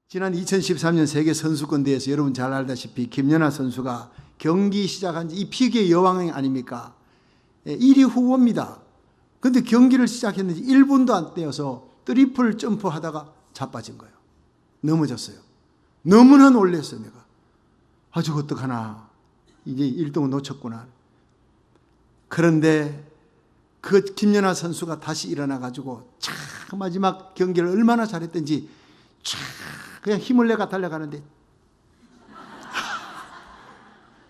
지난 2013년 세계 선수권대회에서 여러분 잘 알다시피 김연아 선수가 경기 시작한 지 이 피기의 여왕 아닙니까? 1위 후보입니다. 그런데 경기를 시작했는지 1분도 안 되어서 트리플 점프하다가 자빠진 거예요. 넘어졌어요. 너무나 놀랐어요. 내가. 저거 어떡하나. 이제 1등을 놓쳤구나. 그런데 그 김연아 선수가 다시 일어나가지고 마지막 경기를 얼마나 잘했던지 그냥 힘을 내가 달려가는데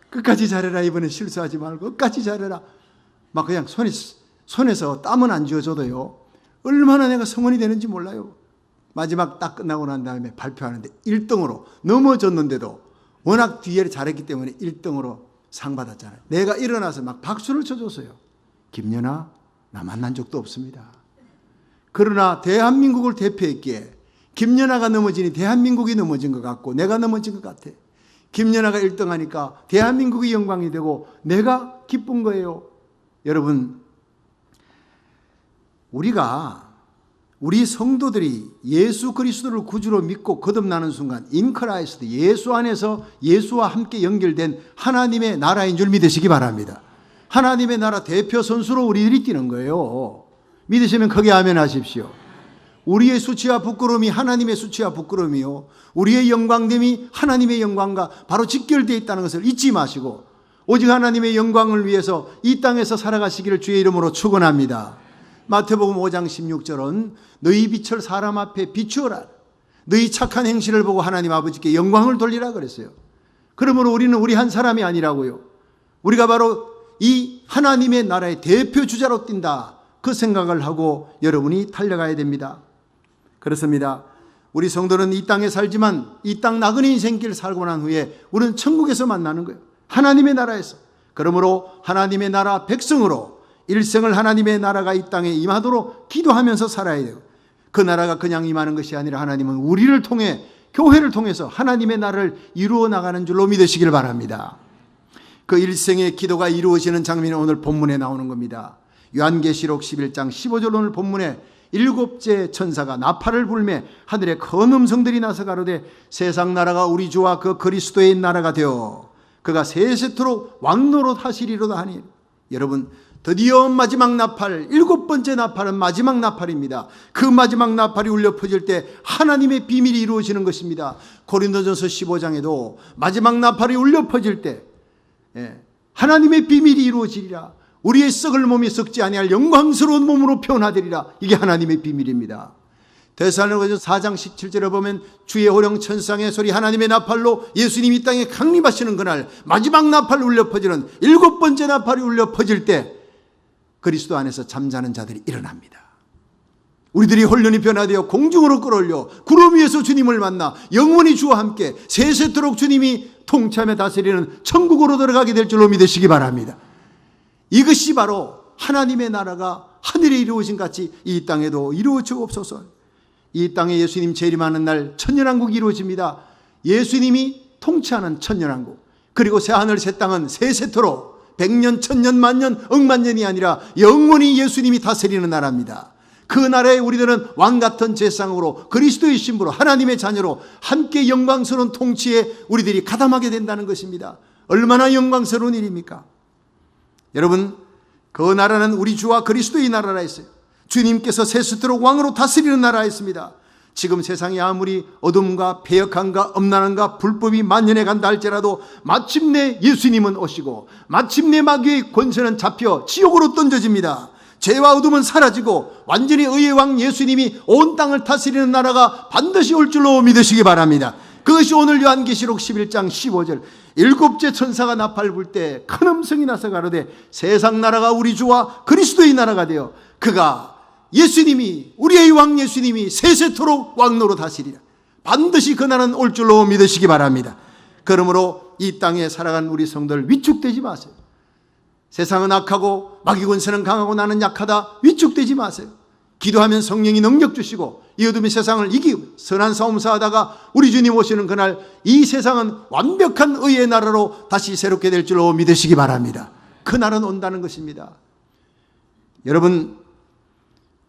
끝까지 잘해라. 이번에 실수하지 말고 끝까지 잘해라. 막 그냥 손에서 땀은 안 지워져도요. 얼마나 내가 성원이 되는지 몰라요. 마지막 딱 끝나고 난 다음에 발표하는데 1등으로 넘어졌는데도 워낙 뒤에 잘했기 때문에 1등으로 상 받았잖아요. 내가 일어나서 막 박수를 쳐줬어요. 김연아, 나 만난 적도 없습니다. 그러나 대한민국을 대표했기에 김연아가 넘어지니 대한민국이 넘어진 것 같고 내가 넘어진 것 같아. 김연아가 1등 하니까 대한민국이 영광이 되고 내가 기쁜 거예요. 여러분, 우리 성도들이 예수 그리스도를 구주로 믿고 거듭나는 순간 인크라이스트, 예수 안에서 예수와 함께 연결된 하나님의 나라인 줄 믿으시기 바랍니다. 하나님의 나라 대표 선수로 우리들이 뛰는 거예요. 믿으시면 크게 아멘 하십시오. 우리의 수치와 부끄러움이 하나님의 수치와 부끄러움이요, 우리의 영광됨이 하나님의 영광과 바로 직결되어 있다는 것을 잊지 마시고 오직 하나님의 영광을 위해서 이 땅에서 살아가시기를 주의 이름으로 축원합니다. 마태복음 5장 16절은 너희 빛을 사람 앞에 비추어라. 너희 착한 행실을 보고 하나님 아버지께 영광을 돌리라 그랬어요. 그러므로 우리는 우리 한 사람이 아니라고요. 우리가 바로 이 하나님의 나라의 대표 주자로 뛴다. 그 생각을 하고 여러분이 달려가야 됩니다. 그렇습니다. 우리 성도는 이 땅에 살지만 이 땅 나그네 인생길 살고 난 후에 우리는 천국에서 만나는 거예요. 하나님의 나라에서. 그러므로 하나님의 나라 백성으로 일생을 하나님의 나라가 이 땅에 임하도록 기도하면서 살아야 돼요. 그 나라가 그냥 임하는 것이 아니라 하나님은 우리를 통해, 교회를 통해서 하나님의 나라를 이루어 나가는 줄로 믿으시길 바랍니다. 그 일생의 기도가 이루어지는 장면이 오늘 본문에 나오는 겁니다. 요한계시록 11장 15절 오늘 본문에 7째 천사가 나팔을 불매 하늘에 큰 음성들이 나서 가로되 세상 나라가 우리 주와 그 그리스도의 나라가 되어 그가 세세토록 왕노릇 하시리로다 하니. 여러분, 드디어 마지막 나팔, 7번째 나팔은 마지막 나팔입니다. 그 마지막 나팔이 울려 퍼질 때 하나님의 비밀이 이루어지는 것입니다. 고린도전서 15장에도 마지막 나팔이 울려 퍼질 때 하나님의 비밀이 이루어지리라. 우리의 썩을 몸이 썩지 아니할 영광스러운 몸으로 변화되리라. 이게 하나님의 비밀입니다. 데살로니가서 4장 17절에 보면 주의 호령 천상의 소리 하나님의 나팔로 예수님이 이 땅에 강림하시는 그날 마지막 나팔 울려 퍼지는 7번째 나팔이 울려 퍼질 때 그리스도 안에서 잠자는 자들이 일어납니다. 우리들이 혼련히 변화되어 공중으로 끌어올려 구름 위에서 주님을 만나 영원히 주와 함께 세세토록 주님이 통치하며 다스리는 천국으로 들어가게 될 줄로 믿으시기 바랍니다. 이것이 바로 하나님의 나라가 하늘에 이루어진 같이 이 땅에도 이루어지옵소서. 이 땅에 예수님 재림하는 날 천년왕국이 이루어집니다. 예수님이 통치하는 천년왕국, 그리고 새하늘 새 땅은 세세토록 100년, 1000년, 만년, 억만년이 아니라 영원히 예수님이 다스리는 나라입니다. 그 나라에 우리들은 왕같은 제상으로 그리스도의 신부로 하나님의 자녀로 함께 영광스러운 통치에 우리들이 가담하게 된다는 것입니다. 얼마나 영광스러운 일입니까? 여러분, 그 나라는 우리 주와 그리스도의 나라라 했어요. 주님께서 세세토록 왕으로 다스리는 나라라 했습니다. 지금 세상이 아무리 어둠과 패역함과 엄난함과 불법이 만연해 간다 할지라도 마침내 예수님은 오시고 마침내 마귀의 권세는 잡혀 지옥으로 던져집니다. 죄와 어둠은 사라지고 완전히 의의 왕 예수님이 온 땅을 다스리는 나라가 반드시 올 줄로 믿으시기 바랍니다. 그것이 오늘 요한계시록 11장 15절 7째 천사가 나팔 불 때 큰 음성이 나서 가로되 세상 나라가 우리 주와 그리스도의 나라가 되어 그가 예수님이, 우리의 왕 예수님이 세세토록 왕노로 다스리라. 반드시 그날은 올 줄로 믿으시기 바랍니다. 그러므로 이 땅에 살아간 우리 성도들 위축되지 마세요. 세상은 악하고 마귀 권세는 강하고 나는 약하다. 위축되지 마세요. 기도하면 성령이 능력 주시고 이 어둠의 세상을 이기고 선한 싸움 싸우다가 우리 주님 오시는 그날 이 세상은 완벽한 의의 나라로 다시 새롭게 될 줄로 믿으시기 바랍니다. 그날은 온다는 것입니다. 여러분,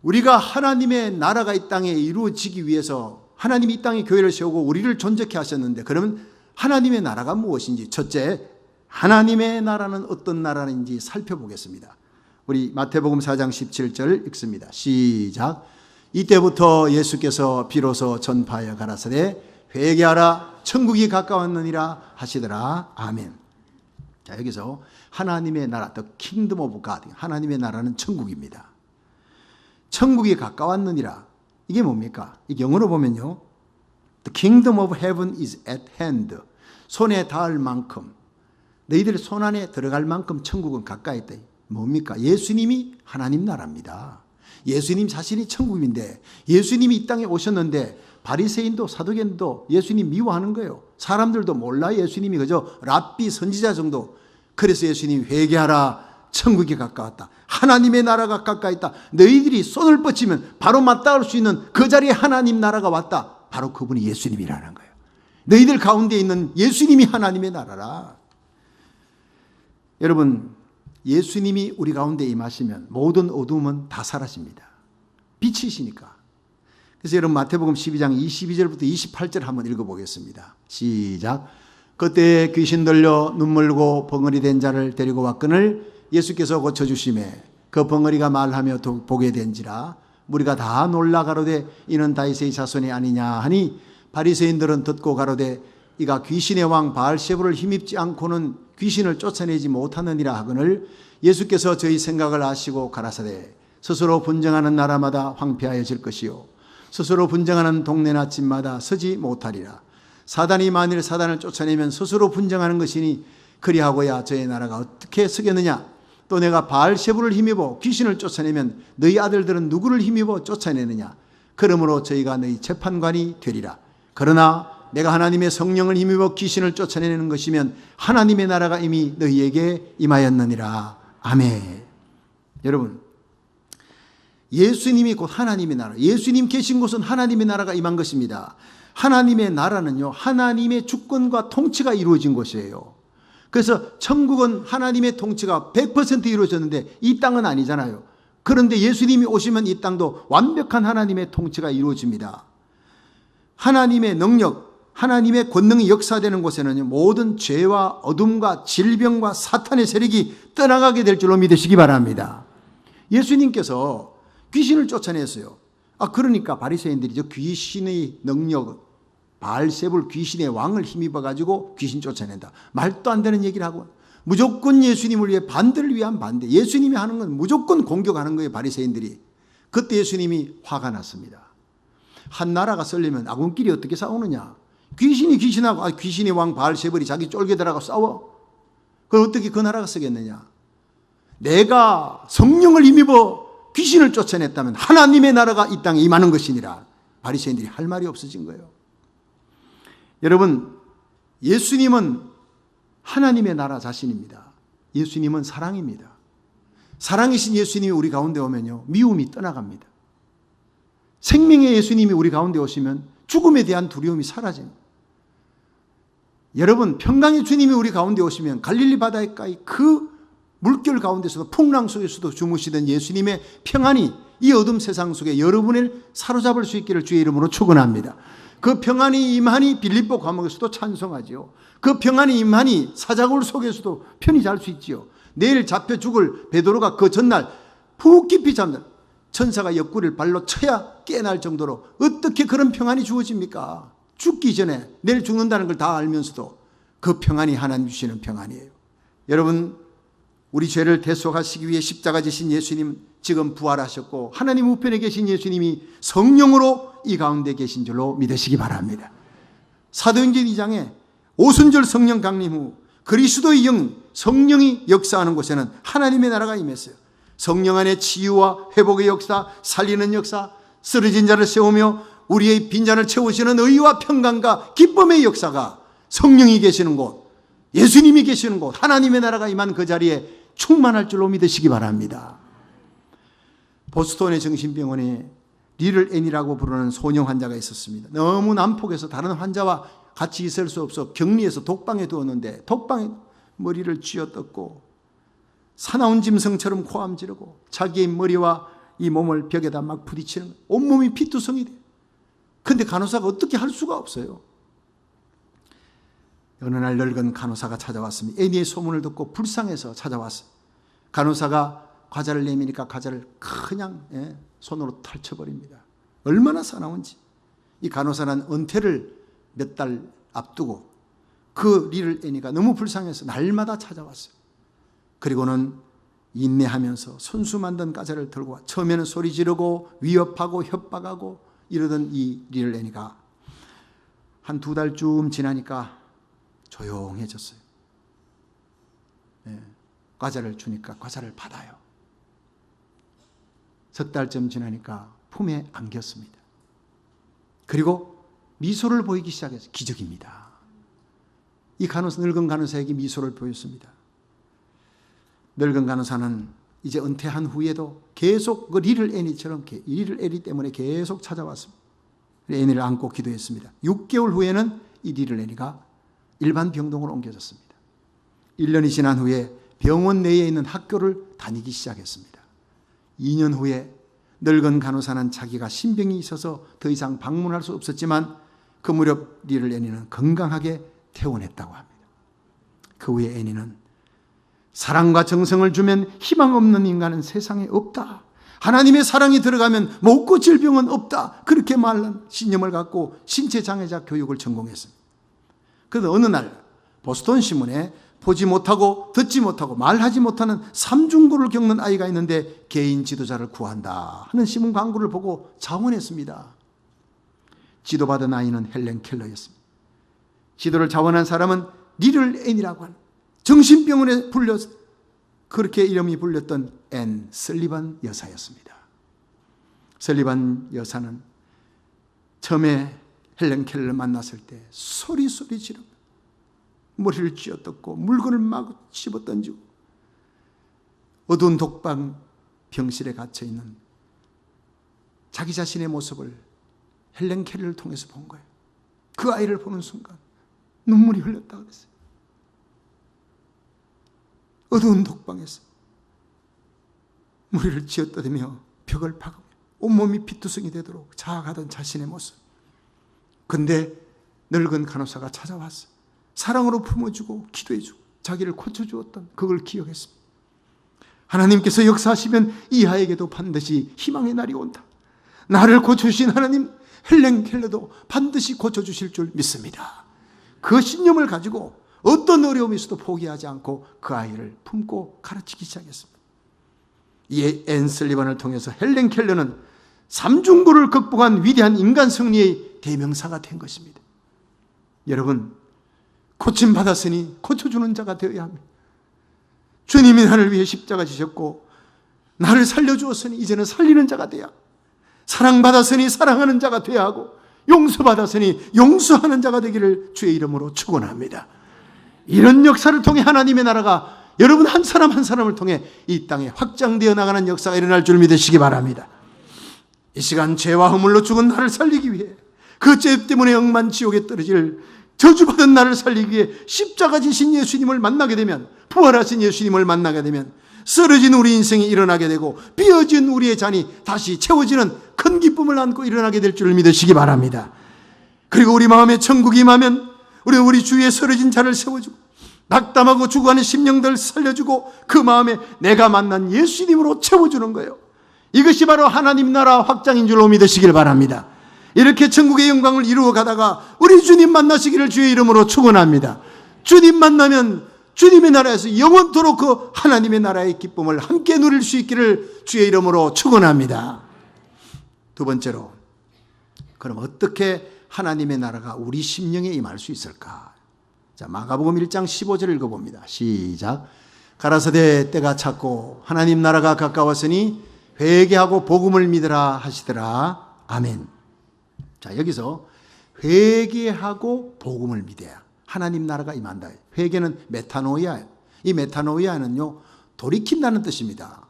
우리가 하나님의 나라가 이 땅에 이루어지기 위해서 하나님이 이 땅에 교회를 세우고 우리를 존재케 하셨는데, 그러면 하나님의 나라가 무엇인지, 첫째, 하나님의 나라는 어떤 나라인지 살펴보겠습니다. 우리 마태복음 4장 17절 읽습니다. 시작. 이때부터 예수께서 비로소 전파하여 가라사대 회개하라 천국이 가까웠느니라 하시더라. 아멘. 자, 여기서 하나님의 나라, the kingdom of God, 하나님의 나라는 천국입니다. 천국이 가까웠느니라. 이게 뭡니까? 이게 영어로 보면요, the kingdom of heaven is at hand. 손에 닿을 만큼, 너희들 손 안에 들어갈 만큼 천국은 가까이 있다. 뭡니까? 예수님이 하나님 나라입니다. 예수님 자신이 천국인데, 예수님이 이 땅에 오셨는데 바리새인도 사두개인도 예수님 미워하는 거예요. 사람들도 몰라 예수님이 그저 랍비 선지자 정도. 그래서 예수님이 회개하라 천국이 가까웠다. 하나님의 나라가 가까이 있다. 너희들이 손을 뻗치면 바로 맞닿을 수 있는 그 자리에 하나님 나라가 왔다. 바로 그분이 예수님이라는 거예요. 너희들 가운데 있는 예수님이 하나님의 나라라. 여러분, 예수님이 우리 가운데 임하시면 모든 어두움은 다 사라집니다. 빛이시니까. 그래서 여러분 마태복음 12장 22절부터 28절 한번 읽어보겠습니다. 시작. 그때 귀신 들려 눈물고 벙어리 된 자를 데리고 왔거늘 예수께서 고쳐주시매 그 벙어리가 말하며 보게 된지라. 무리가 다 놀라 가로되 이는 다윗의 자손이 아니냐 하니 바리새인들은 듣고 가로되 이가 귀신의 왕 바알세불을 힘입지 않고는 귀신을 쫓아내지 못하느니라 하거늘 예수께서 저희 생각을 아시고 가라사대 스스로 분쟁하는 나라마다 황폐하여질 것이요 스스로 분쟁하는 동네나 집마다 서지 못하리라. 사단이 만일 사단을 쫓아내면 스스로 분쟁하는 것이니 그리하고야 저의 나라가 어떻게 서겠느냐. 또 내가 바알세불을 힘입어 귀신을 쫓아내면 너희 아들들은 누구를 힘입어 쫓아내느냐. 그러므로 저희가 너희 재판관이 되리라. 그러나 내가 하나님의 성령을 힘입어 귀신을 쫓아내는 것이면 하나님의 나라가 이미 너희에게 임하였느니라. 아멘. 여러분, 예수님이 곧 하나님의 나라, 예수님 계신 곳은 하나님의 나라가 임한 것입니다. 하나님의 나라는요, 하나님의 주권과 통치가 이루어진 곳이에요. 그래서 천국은 하나님의 통치가 100% 이루어졌는데 이 땅은 아니잖아요. 그런데 예수님이 오시면 이 땅도 완벽한 하나님의 통치가 이루어집니다. 하나님의 능력, 하나님의 권능이 역사되는 곳에는 모든 죄와 어둠과 질병과 사탄의 세력이 떠나가게 될 줄로 믿으시기 바랍니다. 예수님께서 귀신을 쫓아냈어요. 그러니까 바리새인들이 저 귀신의 능력, 바알세불 귀신의 왕을 힘입어 가지고 귀신 쫓아낸다. 말도 안 되는 얘기를 하고 무조건 예수님을 위해 반대를 위한 반대. 예수님이 하는 건 무조건 공격하는 거예요, 바리새인들이. 그때 예수님이 화가 났습니다. 한 나라가 썰리면 아군끼리 어떻게 싸우느냐. 귀신이 귀신하고 귀신의 왕 바알세불이 자기 쫄개들하고 싸워. 그럼 어떻게 그 나라가 쓰겠느냐. 내가 성령을 힘입어 귀신을 쫓아냈다면 하나님의 나라가 이 땅에 임하는 것이니라. 바리새인들이 할 말이 없어진 거예요. 여러분, 예수님은 하나님의 나라 자신입니다. 예수님은 사랑입니다. 사랑이신 예수님이 우리 가운데 오면요, 미움이 떠나갑니다. 생명의 예수님이 우리 가운데 오시면 죽음에 대한 두려움이 사라집니다. 여러분, 평강의 주님이 우리 가운데 오시면 갈릴리 바닷가의 그 물결 가운데서도 풍랑 속에서도 주무시던 예수님의 평안이 이 어둠 세상 속에 여러분을 사로잡을 수 있기를 주의 이름으로 축원합니다. 그 평안이 임하니 빌립보 감옥에서도 찬송하지요. 그 평안이 임하니 사자굴 속에서도 편히 잘 수 있지요. 내일 잡혀 죽을 베드로가 그 전날 푹 깊이 잠들 천사가 옆구리를 발로 쳐야 깨날 정도로 어떻게 그런 평안이 주어집니까? 죽기 전에 내일 죽는다는 걸 다 알면서도 그 평안이 하나님 주시는 평안이에요. 여러분, 우리 죄를 대속하시기 위해 십자가 지신 예수님 지금 부활하셨고 하나님 우편에 계신 예수님이 성령으로 이 가운데 계신 줄로 믿으시기 바랍니다. 사도행전 2장에 오순절 성령 강림 후 그리스도의 영, 성령이 역사하는 곳에는 하나님의 나라가 임했어요. 성령 안에 치유와 회복의 역사, 살리는 역사, 쓰러진 자를 세우며 우리의 빈잔을 채우시는 의와 평강과 기쁨의 역사가 성령이 계시는 곳, 예수님이 계시는 곳, 하나님의 나라가 임한 그 자리에 충만할 줄로 믿으시기 바랍니다. 보스턴의 정신병원에 리를 앤이라고 부르는 소녀 환자가 있었습니다. 너무 난폭해서 다른 환자와 같이 있을 수 없어 격리해서 독방에 두었는데 독방에 머리를 쥐어뜯고 사나운 짐승처럼 코암 지르고 자기의 머리와 이 몸을 벽에다 막 부딪히는, 온몸이 피투성이 돼. 근데 간호사가 어떻게 할 수가 없어요. 어느 날 늙은 간호사가 찾아왔습니다. 애니의 소문을 듣고 불쌍해서 찾아왔어요. 간호사가 과자를 내미니까 과자를 그냥 손으로 펼쳐버립니다. 얼마나 사나운지. 이 간호사는 은퇴를 몇 달 앞두고 그 리를 애니가 너무 불쌍해서 날마다 찾아왔어요. 그리고는 인내하면서 손수 만든 과자를 들고 와. 처음에는 소리 지르고 위협하고 협박하고 이러던 이 리를 애니가 한 2달쯤 지나니까 조용해졌어요. 과자를 주니까 과자를 받아요. 석 달쯤 지나니까 품에 안겼습니다. 그리고 미소를 보이기 시작해서 기적입니다. 이 늙은 간호사에게 미소를 보였습니다. 늙은 간호사는 이제 은퇴한 후에도 계속 그 리를 애니처럼 리를 애니 때문에 계속 찾아왔습니다. 애니를 안고 기도했습니다. 6개월 후에는 이 리를 애니가 일반 병동으로 옮겨졌습니다. 1년이 지난 후에 병원 내에 있는 학교를 다니기 시작했습니다. 2년 후에 늙은 간호사는 자기가 신병이 있어서 더 이상 방문할 수 없었지만 그 무렵 리를 애니는 건강하게 퇴원했다고 합니다. 그 후에 애니는 사랑과 정성을 주면 희망 없는 인간은 세상에 없다. 하나님의 사랑이 들어가면 못 고칠 병은 없다. 그렇게 말한 신념을 갖고 신체장애자 교육을 전공했습니다. 그런데 어느 날 보스턴 신문에 보지 못하고 듣지 못하고 말하지 못하는 삼중고를 겪는 아이가 있는데 개인 지도자를 구한다 하는 신문 광고를 보고 자원했습니다. 지도받은 아이는 헬렌 켈러였습니다. 지도를 자원한 사람은 리를 앤이라고 하는 정신병원에 불려서 그렇게 이름이 불렸던 앤 설리반 여사였습니다. 설리반 여사는 처음에 헬렌 켈러를 만났을 때 소리 지르고 머리를 쥐어뜯고 물건을 막 집어던지고 어두운 독방 병실에 갇혀있는 자기 자신의 모습을 헬렌 켈러를 통해서 본 거예요. 그 아이를 보는 순간 눈물이 흘렀다고 그랬어요. 어두운 독방에서 머리를 쥐어뜯으며 벽을 파고 온몸이 피투성이 되도록 자아가던 자신의 모습. 근데 늙은 간호사가 찾아왔어요. 사랑으로 품어주고 기도해주고 자기를 고쳐주었던 그걸 기억했습니다. 하나님께서 역사하시면 이 아이에게도 반드시 희망의 날이 온다. 나를 고쳐주신 하나님, 헬렌 켈러도 반드시 고쳐주실 줄 믿습니다. 그 신념을 가지고 어떤 어려움이 있어도 포기하지 않고 그 아이를 품고 가르치기 시작했습니다. 이 앤 설리반을 통해서 헬렌 켈러는 삼중고를 극복한 위대한 인간 승리의 대명사가 된 것입니다. 여러분, 고침받았으니 고쳐주는 자가 되어야 합니다. 주님이 나를 위해 십자가 지셨고 나를 살려주었으니 이제는 살리는 자가 되어야 합니다. 사랑받았으니 사랑하는 자가 되어야 하고 용서받았으니 용서하는 자가 되기를 주의 이름으로 축원합니다. 이런 역사를 통해 하나님의 나라가 여러분 한 사람 한 사람을 통해 이 땅에 확장되어 나가는 역사가 일어날 줄 믿으시기 바랍니다. 이 시간 죄와 허물로 죽은 나를 살리기 위해 그 죄 때문에 영만 지옥에 떨어질 저주받은 나를 살리기 위해 십자가 지신 예수님을 만나게 되면, 부활하신 예수님을 만나게 되면 쓰러진 우리 인생이 일어나게 되고 비어진 우리의 잔이 다시 채워지는 큰 기쁨을 안고 일어나게 될 줄 믿으시기 바랍니다. 그리고 우리 마음에 천국이 임하면 우리 주위에 쓰러진 자를 세워주고 낙담하고 죽어가는 심령들 살려주고 그 마음에 내가 만난 예수님으로 채워주는 거예요. 이것이 바로 하나님 나라 확장인 줄로 믿으시길 바랍니다. 이렇게 천국의 영광을 이루어 가다가 우리 주님 만나시기를 주의 이름으로 축원합니다. 주님 만나면 주님의 나라에서 영원토록 그 하나님의 나라의 기쁨을 함께 누릴 수 있기를 주의 이름으로 축원합니다. 두 번째로, 그럼 어떻게 하나님의 나라가 우리 심령에 임할 수 있을까? 자, 마가복음 1장 15절 읽어봅니다. 시작. 가라사대 때가 찼고 하나님 나라가 가까웠으니 회개하고 복음을 믿으라 하시더라. 아멘. 자, 여기서 회개하고 복음을 믿어야 하나님 나라가 임한다. 회개는 메타노이아예요. 이 메타노이아는요, 돌이킨다는 뜻입니다.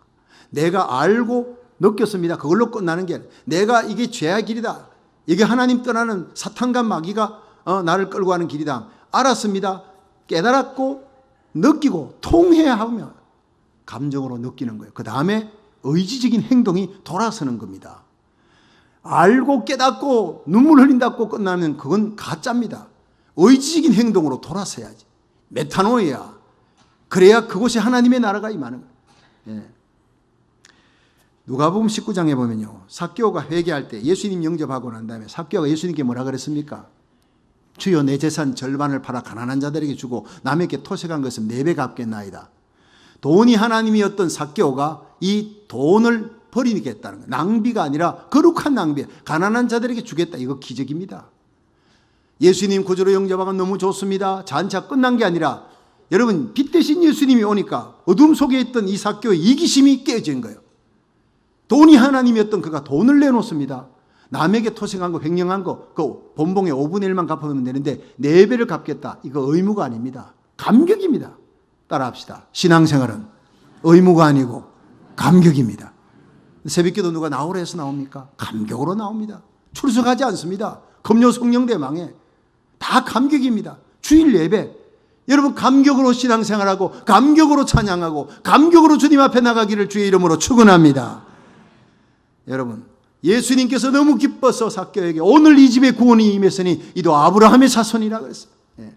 내가 알고 느꼈습니다. 그걸로 끝나는 게 아니라 내가 이게 죄의 길이다. 이게 하나님 떠나는 사탄과 마귀가 나를 끌고 가는 길이다. 알았습니다. 깨달았고 느끼고 통회하며 감정으로 느끼는 거예요. 그 다음에 의지적인 행동이 돌아서는 겁니다. 알고 깨닫고 눈물 흘린다고 끝나면 그건 가짜입니다. 의지적인 행동으로 돌아서야지. 메타노이야. 그래야 그곳에 하나님의 나라가 임하는 거예요. 예. 누가복음 19장에 보면요, 삭개오가 회개할 때 예수님 영접하고 난 다음에 삭개오가 예수님께 뭐라 그랬습니까? 주여, 내 재산 절반을 팔아 가난한 자들에게 주고 남에게 토색한 것은 4배 갚겠나이다. 돈이 하나님이었던 삭개오가 이 돈을 버리겠다는 거예요. 낭비가 아니라 거룩한 낭비. 가난한 자들에게 주겠다. 이거 기적입니다. 예수님 구주로 영접하면 너무 좋습니다. 잔치가 끝난 게 아니라 여러분, 빛 대신 예수님이 오니까 어둠 속에 있던 이 삭개오의 이기심이 깨어진 거예요. 돈이 하나님이었던 그가 돈을 내놓습니다. 남에게 토생한 거, 횡령한 거, 그 본봉의 5분의 1만 갚으면 되는데 4배를 갚겠다. 이거 의무가 아닙니다. 감격입니다. 따라합시다. 신앙생활은 의무가 아니고 감격입니다. 새벽기도 누가 나오라 해서 나옵니까? 감격으로 나옵니다. 출석하지 않습니다. 금요 성령대망에 다 감격입니다. 주일 예배, 여러분 감격으로 신앙생활하고 감격으로 찬양하고 감격으로 주님 앞에 나가기를 주의 이름으로 축원합니다. 여러분, 예수님께서 너무 기뻐서 삭개오에게 오늘 이 집에 구원이 임했으니 이도 아브라함의 자손이라 그랬어요. 예.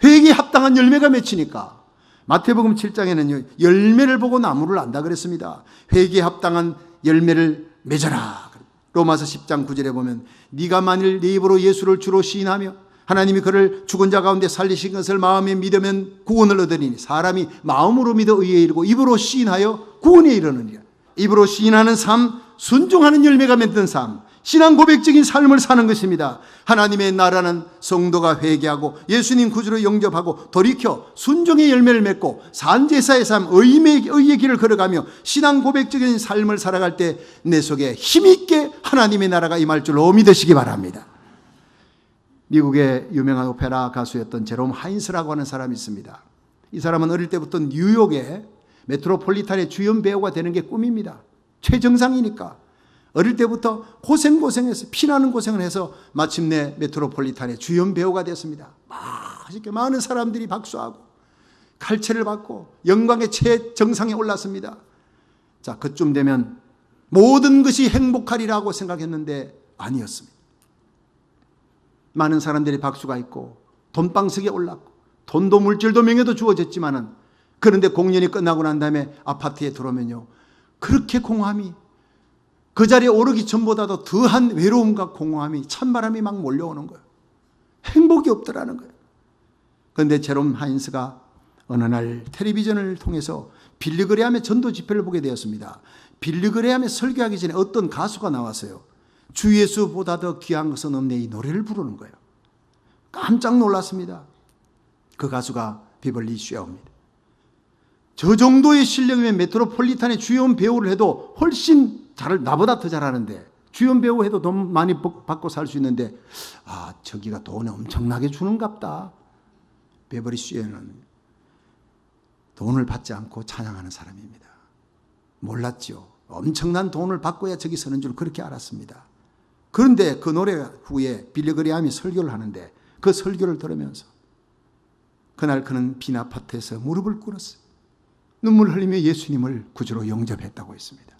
회개에 합당한 열매가 맺히니까 마태복음 7장에는 열매를 보고 나무를 안다 그랬습니다. 회개에 합당한 열매를 맺어라. 로마서 10장 9절에 보면 네가 만일 네 입으로 예수를 주로 시인하며 하나님이 그를 죽은 자 가운데 살리신 것을 마음에 믿으면 구원을 얻으리니 사람이 마음으로 믿어 의에 이르고 입으로 시인하여 구원에 이르느니라. 입으로 시인하는 삶, 순종하는 열매가 맺는 삶, 신앙 고백적인 삶을 사는 것입니다. 하나님의 나라는 성도가 회개하고 예수님 구주로 영접하고 돌이켜 순종의 열매를 맺고 산제사의 삶, 의의 길을 걸어가며 신앙 고백적인 삶을 살아갈 때 내 속에 힘있게 하나님의 나라가 임할 줄로 믿으시기 바랍니다. 미국의 유명한 오페라 가수였던 제롬 하인스라고 하는 사람이 있습니다. 이 사람은 어릴 때부터 뉴욕의 메트로폴리탄의 주연 배우가 되는 게 꿈입니다. 최정상이니까 어릴 때부터 고생해서 피나는 고생을 해서 마침내 메트로폴리탄의 주연 배우가 됐습니다. 이렇게 많은 사람들이 박수하고 칼체를 받고 영광의 최정상에 올랐습니다. 자, 그쯤 되면 모든 것이 행복하리라고 생각했는데 아니었습니다. 많은 사람들이 박수가 있고 돈방석에 올랐고 돈도 물질도 명예도 주어졌지만은 그런데 공연이 끝나고 난 다음에 아파트에 들어오면요, 그렇게 공허함이, 그 자리에 오르기 전보다도 더한 외로움과 공허함이, 찬바람이 막 몰려오는 거예요. 행복이 없더라는 거예요. 그런데 제롬 하인스가 어느 날 텔레비전을 통해서 빌리그레함의 전도 집회를 보게 되었습니다. 빌리그레함에 설교하기 전에 어떤 가수가 나왔어요. 주 예수보다 더 귀한 것은 없네, 이 노래를 부르는 거예요. 깜짝 놀랐습니다. 그 가수가 비벌리 쉐어입니다. 저 정도의 실력이면 메트로폴리탄의 주연 배우를 해도 훨씬 나보다 더 잘하는데, 주연 배우 해도 돈 많이 받고 살 수 있는데, 저기가 돈을 엄청나게 주는갑다. 베버리 쉐어는 돈을 받지 않고 찬양하는 사람입니다. 몰랐죠. 엄청난 돈을 받고야 저기 서는 줄 그렇게 알았습니다. 그런데 그 노래 후에 빌리그레함이 설교를 하는데 그 설교를 들으면서 그날 그는 빈 아파트에서 무릎을 꿇었어요. 눈물 흘리며 예수님을 구주로 영접했다고 했습니다.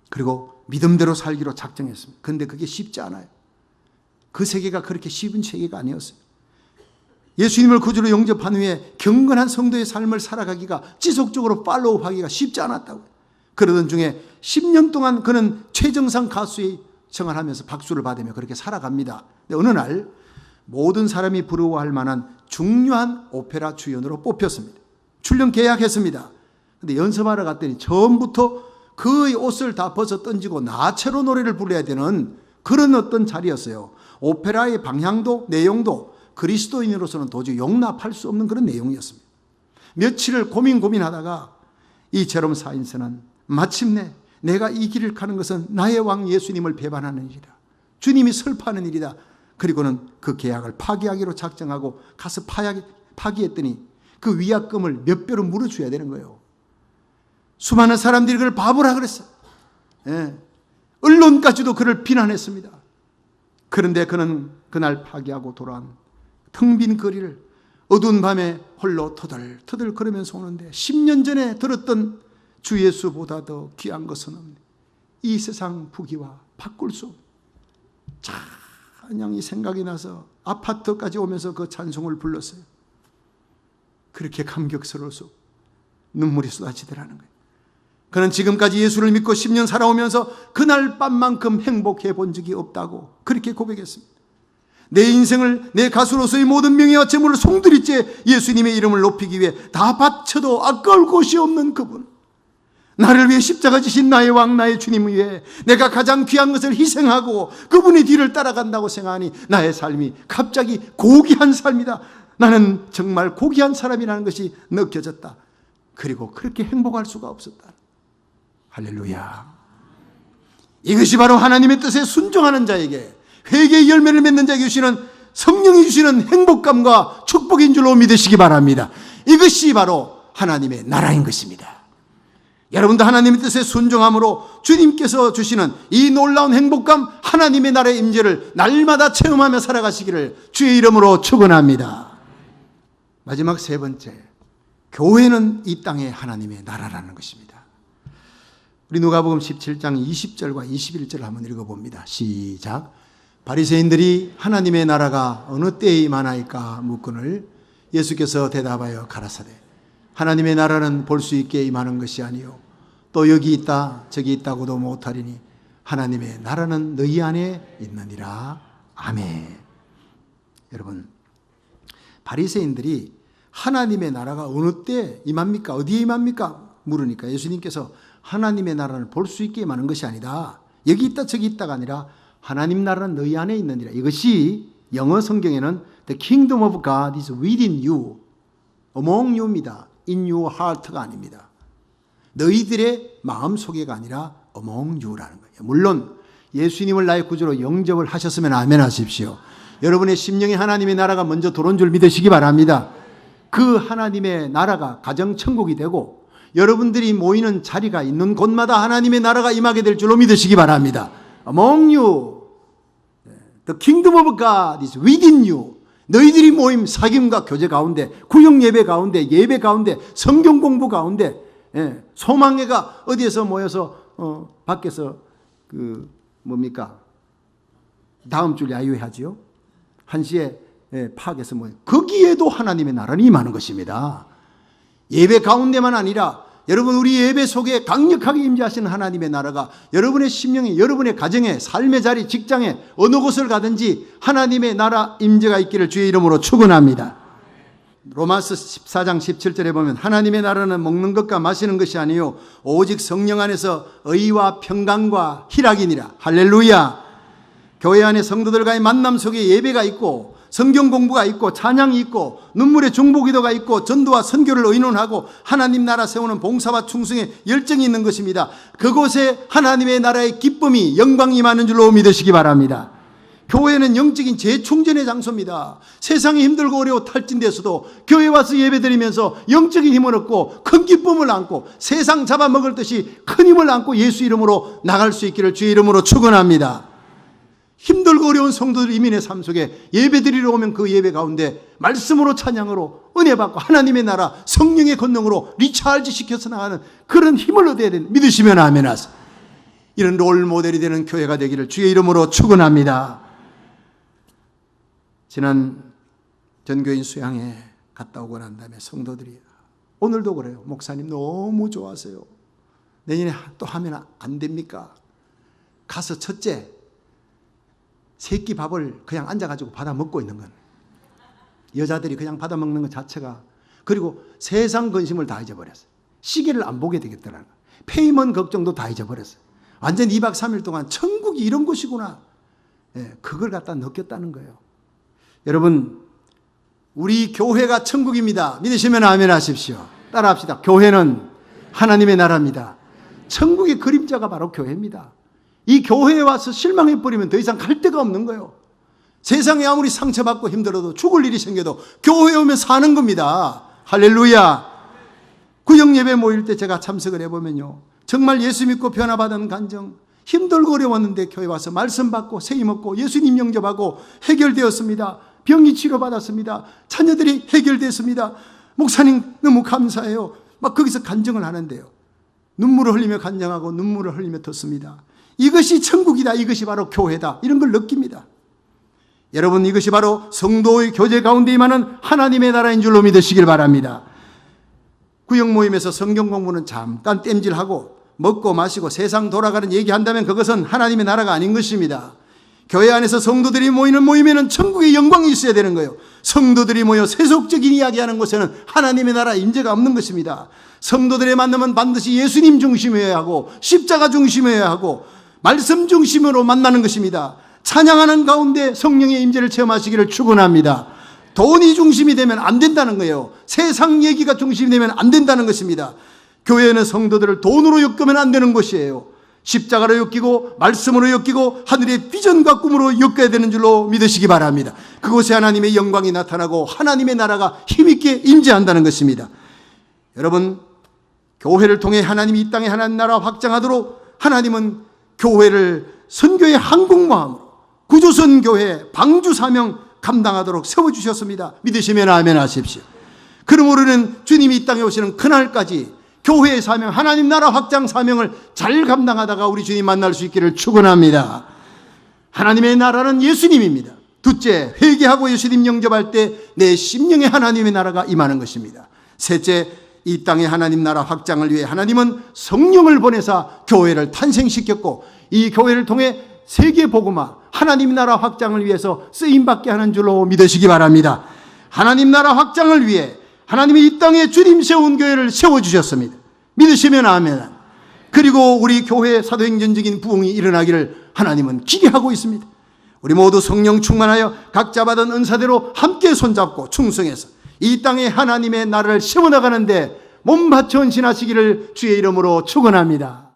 그리고 믿음대로 살기로 작정했습니다. 그런데 그게 쉽지 않아요. 그 세계가 그렇게 쉬운 세계가 아니었어요. 예수님을 구주로 영접한 후에 경건한 성도의 삶을 살아가기가, 지속적으로 팔로우하기가 쉽지 않았다고요. 그러던 중에 10년 동안 그는 최정상 가수의 생활하면서 박수를 받으며 그렇게 살아갑니다. 근데 어느 날 모든 사람이 부러워할 만한 중요한 오페라 주연으로 뽑혔습니다. 출연 계약했습니다. 근데 연습하러 갔더니 처음부터 그의 옷을 다 벗어 던지고 나체로 노래를 불러야 되는 그런 어떤 자리였어요. 오페라의 방향도 내용도 그리스도인으로서는 도저히 용납할 수 없는 그런 내용이었습니다. 며칠을 고민하다가 이 제롬 하인스는 마침내 내가 이 길을 가는 것은 나의 왕 예수님을 배반하는 일이다, 주님이 슬퍼하는 일이다. 그리고는 그 계약을 파기하기로 작정하고 가서 파기했더니 그 위약금을 몇 배로 물어줘야 되는 거예요. 수많은 사람들이 그를 바보라 그랬어요. 예. 언론까지도 그를 비난했습니다. 그런데 그는 그날 파기하고 돌아온 텅 빈 거리를 어두운 밤에 홀로 터덜터덜 걸으면서 오는데 10년 전에 들었던 주 예수보다 더 귀한 것은 없네, 이 세상 부귀와 바꿀 수 없는 찬양이 생각이 나서 아파트까지 오면서 그 찬송을 불렀어요. 그렇게 감격스러워서 눈물이 쏟아지더라는 거예요. 그는 지금까지 예수를 믿고 10년 살아오면서 그날 밤만큼 행복해 본 적이 없다고 그렇게 고백했습니다. 내 인생을 내 가수로서의 모든 명예와 재물을 송두리째 예수님의 이름을 높이기 위해 다 바쳐도 아까울 곳이 없는 그분, 나를 위해 십자가 지신 나의 왕, 나의 주님 위해 내가 가장 귀한 것을 희생하고 그분의 뒤를 따라간다고 생각하니 나의 삶이 갑자기 고귀한 삶이다. 나는 정말 고귀한 사람이라는 것이 느껴졌다. 그리고 그렇게 행복할 수가 없었다. 할렐루야. 이것이 바로 하나님의 뜻에 순종하는 자에게, 회개의 열매를 맺는 자에게 주시는 성령이 주시는 행복감과 축복인 줄로 믿으시기 바랍니다. 이것이 바로 하나님의 나라인 것입니다. 여러분도 하나님의 뜻에 순종함으로 주님께서 주시는 이 놀라운 행복감, 하나님의 나라의 임재를 날마다 체험하며 살아가시기를 주의 이름으로 축원합니다. 마지막 세 번째, 교회는 이 땅의 하나님의 나라라는 것입니다. 우리 누가복음 17장 20절과 21절을 한번 읽어봅니다. 시작. 바리새인들이 하나님의 나라가 어느 때에 임하나이까 묻거늘 예수께서 대답하여 가라사대 하나님의 나라는 볼 수 있게 임하는 것이 아니요 또 여기 있다 저기 있다고도 못하리니 하나님의 나라는 너희 안에 있느니라. 아멘. 여러분, 바리새인들이 하나님의 나라가 어느 때 임합니까? 어디에 임합니까? 물으니까 예수님께서 하나님의 나라는 볼 수 있게 임하는 것이 아니다. 여기 있다 저기 있다가 아니라 하나님 나라는 너희 안에 있느니라. 이것이 영어 성경에는 The kingdom of God is within you, among you입니다. In your heart가 아닙니다. 너희들의 마음속에가 아니라 among you라는 거예요. 물론 예수님을 나의 구주로 영접을 하셨으면 아멘 하십시오. 여러분의 심령에 하나님의 나라가 먼저 들어온 줄 믿으시기 바랍니다. 그 하나님의 나라가 가정천국이 되고 여러분들이 모이는 자리가 있는 곳마다 하나님의 나라가 임하게 될 줄로 믿으시기 바랍니다. Among you, the kingdom of God is within you. 너희들이 모임 사귐과 교제 가운데, 구역 예배 가운데, 예배 가운데, 성경 공부 가운데, 소망회가 어디에서 모여서 밖에서 뭡니까? 다음 주 야유회하지요. 1시에 파악해서 모여. 거기에도 하나님의 나라는 임하는 것입니다. 예배 가운데만 아니라 여러분 우리 예배 속에 강력하게 임재하시는 하나님의 나라가 여러분의 심령에, 여러분의 가정에, 삶의 자리, 직장에 어느 곳을 가든지 하나님의 나라 임재가 있기를 주의 이름으로 축원합니다. 로마서 14장 17절에 보면 하나님의 나라는 먹는 것과 마시는 것이 아니요 오직 성령 안에서 의와 평강과 희락이니라. 할렐루야. 교회 안에 성도들과의 만남 속에 예배가 있고 성경 공부가 있고 찬양이 있고 눈물의 중보기도가 있고 전도와 선교를 의논하고 하나님 나라 세우는 봉사와 충성의 열정이 있는 것입니다. 그곳에 하나님의 나라의 기쁨이 영광이 임하는 줄로 믿으시기 바랍니다. 교회는 영적인 재충전의 장소입니다. 세상이 힘들고 어려워 탈진돼서도 교회 와서 예배드리면서 영적인 힘을 얻고 큰 기쁨을 안고 세상 잡아먹을 듯이 큰 힘을 안고 예수 이름으로 나갈 수 있기를 주의 이름으로 축원합니다. 힘들고 어려운 성도들 이민의 삶 속에 예배드리러 오면 그 예배 가운데 말씀으로 찬양으로 은혜 받고 하나님의 나라 성령의 권능으로 리차르지 시켜서 나가는 그런 힘을 얻어야 되는, 믿으시면 아멘 하세요. 이런 롤 모델이 되는 교회가 되기를 주의 이름으로 축원합니다. 지난 전교인 수양회 갔다 오고 난 다음에 성도들이 오늘도 그래요. 목사님 너무 좋아하세요. 내년에 또 하면 안 됩니까? 가서 첫째 새끼 밥을 그냥 앉아가지고 받아 먹고 있는 건, 여자들이 그냥 받아 먹는 것 자체가, 그리고 세상 근심을 다 잊어버렸어요. 시계를 안 보게 되겠더라고요. 페이먼 걱정도 다 잊어버렸어요. 완전 2박 3일 동안 천국이 이런 곳이구나. 그걸 갖다 느꼈다는 거예요. 여러분, 우리 교회가 천국입니다. 믿으시면 아멘 하십시오. 따라합시다. 교회는 하나님의 나라입니다. 천국의 그림자가 바로 교회입니다. 이 교회에 와서 실망해버리면 더 이상 갈 데가 없는 거예요. 세상에 아무리 상처받고 힘들어도 죽을 일이 생겨도 교회에 오면 사는 겁니다. 할렐루야. 구역예배 모일 때 제가 참석을 해보면요, 정말 예수 믿고 변화받은 간정, 힘들고 어려웠는데 교회 와서 말씀 받고 세임 얻고 예수님 영접하고 해결되었습니다. 병이 치료받았습니다. 자녀들이 해결됐습니다. 목사님 너무 감사해요. 막 거기서 간증을 하는데요, 눈물을 흘리며 간증하고 눈물을 흘리며 듣습니다. 이것이 천국이다. 이것이 바로 교회다. 이런 걸 느낍니다. 여러분, 이것이 바로 성도의 교제 가운데 임하는 하나님의 나라인 줄로 믿으시길 바랍니다. 구역 모임에서 성경 공부는 잠깐 땜질하고 먹고 마시고 세상 돌아가는 얘기한다면 그것은 하나님의 나라가 아닌 것입니다. 교회 안에서 성도들이 모이는 모임에는 천국의 영광이 있어야 되는 거예요. 성도들이 모여 세속적인 이야기하는 곳에는 하나님의 나라 임재가 없는 것입니다. 성도들의 만남은 반드시 예수님 중심이어야 하고 십자가 중심이어야 하고 말씀 중심으로 만나는 것입니다. 찬양하는 가운데 성령의 임재를 체험하시기를 축원합니다. 돈이 중심이 되면 안 된다는 거예요. 세상 얘기가 중심이 되면 안 된다는 것입니다. 교회는 성도들을 돈으로 엮으면 안 되는 것이에요. 십자가로 엮이고 말씀으로 엮이고 하늘의 비전과 꿈으로 엮어야 되는 줄로 믿으시기 바랍니다. 그곳에 하나님의 영광이 나타나고 하나님의 나라가 힘있게 임재한다는 것입니다. 여러분, 교회를 통해 하나님이 이 땅에 하나님 나라 확장하도록 하나님은 교회를 선교의 항공모함으로 구조선 교회 방주 사명 감당하도록 세워주셨습니다. 믿으시면 아멘 하십시오. 그러므로 우리는 주님이 이 땅에 오시는 그날까지 교회의 사명, 하나님 나라 확장 사명을 잘 감당하다가 우리 주님 만날 수 있기를 축원합니다. 하나님의 나라는 예수님입니다. 둘째, 회개하고 예수님 영접할 때 내 심령에 하나님의 나라가 임하는 것입니다. 셋째, 이 땅의 하나님 나라 확장을 위해 하나님은 성령을 보내사 교회를 탄생시켰고 이 교회를 통해 세계 복음화, 하나님 나라 확장을 위해서 쓰임받게 하는 줄로 믿으시기 바랍니다. 하나님 나라 확장을 위해 하나님이 이 땅에 주님 세운 교회를 세워주셨습니다. 믿으시면 아멘. 그리고 우리 교회의 사도행전적인 부흥이 일어나기를 하나님은 기대하고 있습니다. 우리 모두 성령 충만하여 각자 받은 은사대로 함께 손잡고 충성해서 이 땅에 하나님의 나라를 세워나가는데 몸 바쳐 헌신하시기를 주의 이름으로 축원합니다.